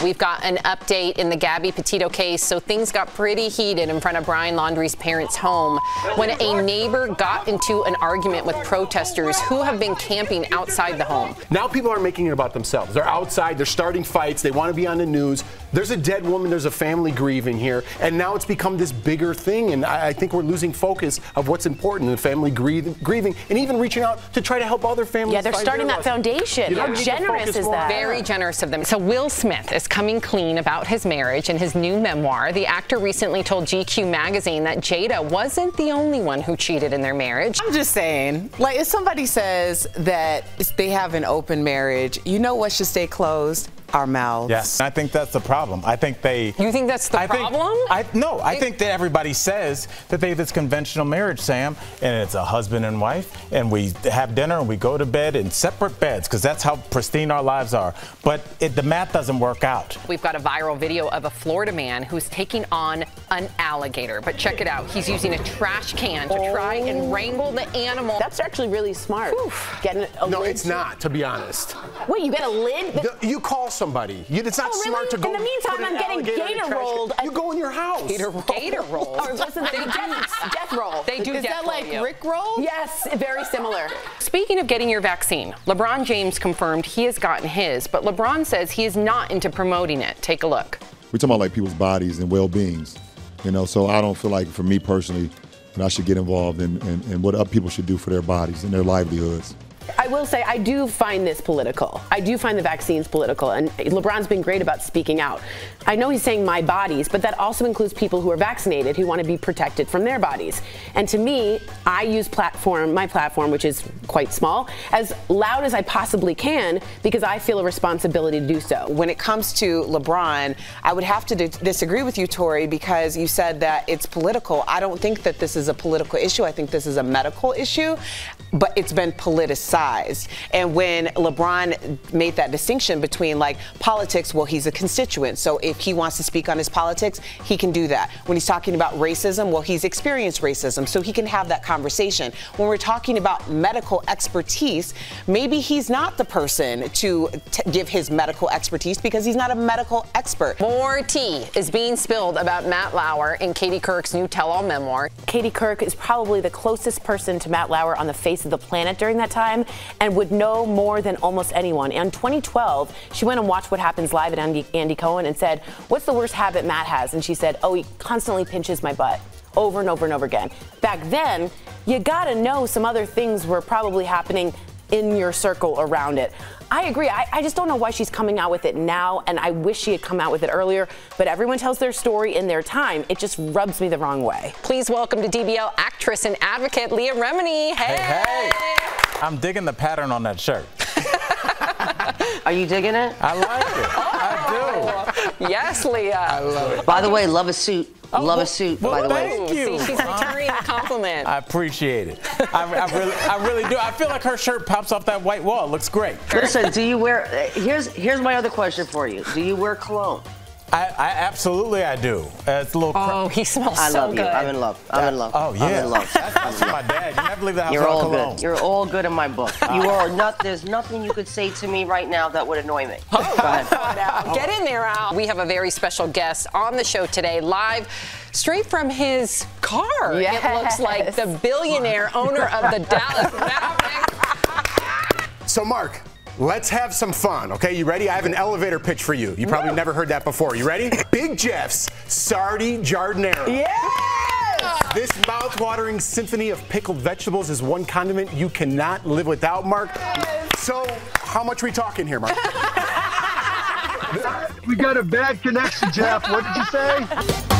We've got an update in the Gabby Petito case. So things got pretty heated in front of Brian Laundrie's parents' home when a neighbor got into an argument with protesters who have been camping outside the home. Now people are making it about themselves. They're outside, they're starting fights, they want to be on the news. There's a dead woman, there's a family grieving here, and now it's become this bigger thing, and I think we're losing focus of what's important, the family grieving, and even reaching out to try to help other families. Yeah, they're starting that foundation. How generous is that? Very generous of them. So Will Smith is coming clean about his marriage in his new memoir. The actor recently told GQ magazine that Jada wasn't the only one who cheated in their marriage. I'm just saying, like, if somebody says that they have an open marriage, you know what should stay closed? Our mouths. Yes, I think that's the problem. I think they... You think that's the problem? I think that everybody says that they have this conventional marriage, Sam, and it's a husband and wife, and we have dinner and we go to bed in separate beds, because that's how pristine our lives are. But the math doesn't work out. We've got a viral video of a Florida man who's taking on an alligator. But check it out. He's using a trash can to try and wrangle the animal. That's actually really smart. Getting a lid. No, it's not, to be honest. Wait, you get a lid? You call somebody. It's not smart to go. In the meantime, I'm getting gator rolled. You go in your house. Gator roll. Or listen, death roll. They do. Is that like Rick roll? Yes, very similar. Speaking of getting your vaccine, LeBron James confirmed he has gotten his, but LeBron says he is not into promoting it. Take a look. We're talking about like people's bodies and well-beings, so I don't feel like, for me personally, that I should get involved in what people should do for their bodies and their livelihoods. I will say I do find this political. I do find the vaccines political, and LeBron's been great about speaking out. I know he's saying my bodies, but that also includes people who are vaccinated who want to be protected from their bodies. And to me, I use my platform, which is quite small, as loud as I possibly can because I feel a responsibility to do so. When it comes to LeBron, I would have to disagree with you, Tori, because you said that it's political. I don't think that this is a political issue. I think this is a medical issue, but it's been politicized. And when LeBron made that distinction between like politics, well, he's a constituent. So if he wants to speak on his politics, he can do that. When he's talking about racism, well, he's experienced racism, so he can have that conversation. When we're talking about medical expertise, maybe he's not the person to give his medical expertise because he's not a medical expert. More tea is being spilled about Matt Lauer in Katie Couric's new tell-all memoir. Katie Couric is probably the closest person to Matt Lauer on the face of the planet during that time, and would know more than almost anyone. In 2012, she went and watched What Happens Live at Andy Cohen and said, "What's the worst habit Matt has?" And she said, "Oh, he constantly pinches my butt." Over and over and over again. Back then, you gotta know some other things were probably happening in your circle around it. I agree. I just don't know why she's coming out with it now, and I wish she had come out with it earlier, but everyone tells their story in their time. It just rubs me the wrong way. Please welcome to DBL actress and advocate Leah Remini. Hey. I'm digging the pattern on that shirt. Are you digging it? I like it. I do. Yes, Leah. I love it. By the way, love a suit. Love a suit, by the way. Thank you. See, she's returning a compliment. I appreciate it. I really do. I feel like her shirt pops off that white wall. It looks great. Listen, do you wear, here's my other question for you. Do you wear cologne? I absolutely do. It's a little. Oh, he smells I so love good. you. I'm in love. I'm in love. Oh yeah. I'm in love. That's my dad. You never leave the house You're without all cologne. good. You're all good in my book. You are not. There's nothing you could say to me right now that would annoy me. Oh, go ahead. Get in there, Al. We have a very special guest on the show today, live straight from his car. Yes. It looks like the billionaire owner of the Dallas Mavericks. So, Mark, let's have some fun, okay? You ready? I have an elevator pitch for you. You probably never heard that before. You ready? Big Jeff's Sardi Giardiniera. Yes! This mouth-watering symphony of pickled vegetables is one condiment you cannot live without, Mark. Yes. So, how much are we talking here, Mark? We got a bad connection, Jeff. What did you say?